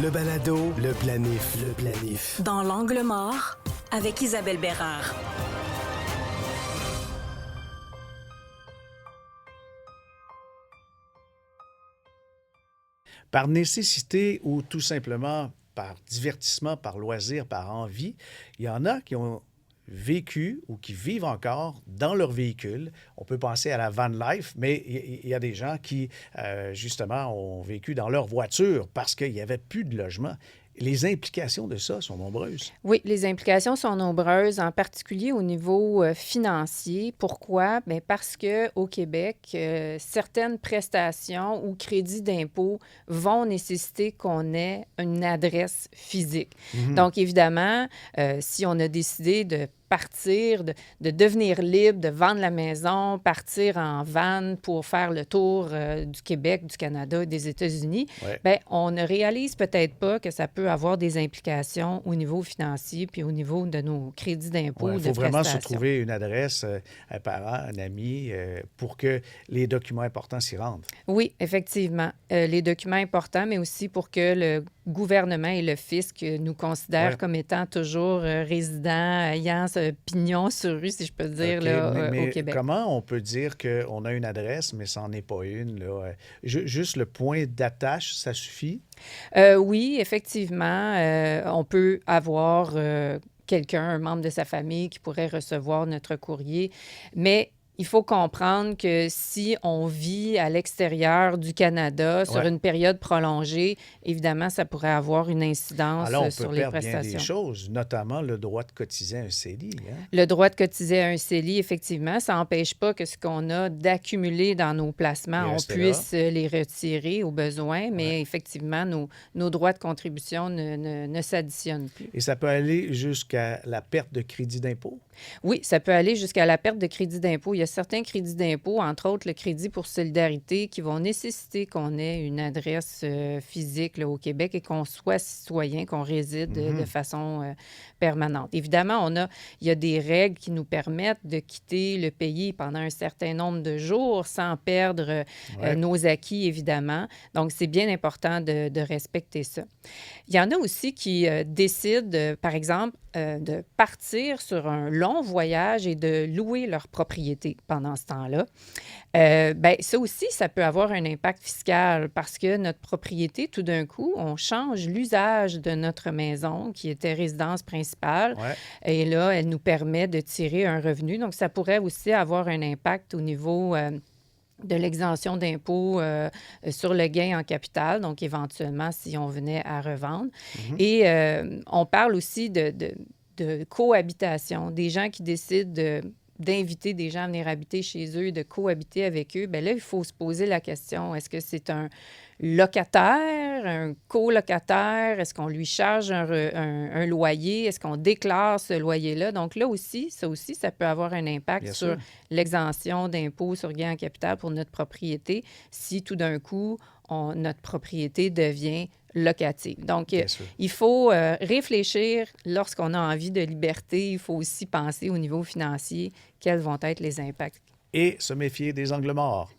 Le balado, le planif. Dans l'angle mort, avec Isabelle Bérard. Par nécessité ou tout simplement par divertissement, par loisir, par envie, il y en a qui ont vécu ou qui vivent encore dans leur véhicule. On peut penser à la van life, mais il y a des gens qui, justement, ont vécu dans leur voiture parce qu'il n'y avait plus de logement. Les implications de ça sont nombreuses. Oui, les implications sont nombreuses, en particulier au niveau financier. Pourquoi? Bien, parce qu'au Québec, certaines prestations ou crédits d'impôt vont nécessiter qu'on ait une adresse physique. Donc, évidemment, si on a décidé de partir, de devenir libre, de vendre la maison, partir en van pour faire le tour du Québec, du Canada et des États-Unis, bien, on ne réalise peut-être pas que ça peut avoir des implications au niveau financier puis au niveau de nos crédits d'impôt, Il faut vraiment se trouver une adresse, un parent, un ami, pour que les documents importants s'y rendent. Oui, effectivement. Les documents importants, mais aussi pour que le gouvernement et le fisc nous considèrent comme étant toujours résidents, ayant ce pignon sur rue, si je peux dire, mais au Québec. Comment on peut dire qu'on a une adresse, mais ça n'en est pas une? Là? Juste le point d'attache, ça suffit? Oui, effectivement. On peut avoir quelqu'un, un membre de sa famille qui pourrait recevoir notre courrier, mais il faut comprendre que si on vit à l'extérieur du Canada sur une période prolongée, évidemment, ça pourrait avoir une incidence sur les prestations. Alors, on peut perdre bien des choses, notamment le droit de cotiser un CELI. Hein? Le droit de cotiser un CELI, effectivement, ça n'empêche pas que ce qu'on a d'accumuler dans nos placements, on puisse les retirer au besoin, mais effectivement, nos droits de contribution ne s'additionnent plus. Et ça peut aller jusqu'à la perte de crédit d'impôt? Oui, ça peut aller jusqu'à la perte de crédit d'impôt. Il y a certains crédits d'impôt, entre autres le crédit pour solidarité, qui vont nécessiter qu'on ait une adresse physique là, au Québec et qu'on soit citoyen, qu'on réside de façon permanente. Évidemment, il y a des règles qui nous permettent de quitter le pays pendant un certain nombre de jours sans perdre nos acquis, évidemment. Donc, c'est bien important de respecter ça. Il y en a aussi qui décident, par exemple, de partir sur un long voyage et de louer leur propriété pendant ce temps-là. Bien, ça aussi, ça peut avoir un impact fiscal parce que notre propriété, tout d'un coup, on change l'usage de notre maison qui était résidence principale. Et là, elle nous permet de tirer un revenu. Donc, ça pourrait aussi avoir un impact au niveau de l'exemption d'impôt sur le gain en capital, donc éventuellement si on venait à revendre. Et on parle aussi de cohabitation, des gens qui décident d'inviter des gens à venir habiter chez eux, de cohabiter avec eux. Bien là, il faut se poser la question, est-ce que c'est un locataire, un colocataire? Est-ce qu'on lui charge un loyer? Est-ce qu'on déclare ce loyer-là? Donc là aussi, ça peut avoir un impact sur l'exemption d'impôt sur gain en capital pour notre propriété si tout d'un coup, notre propriété devient locative. Donc, il faut réfléchir lorsqu'on a envie de liberté. Il faut aussi penser au niveau financier, quels vont être les impacts. Et se méfier des angles morts.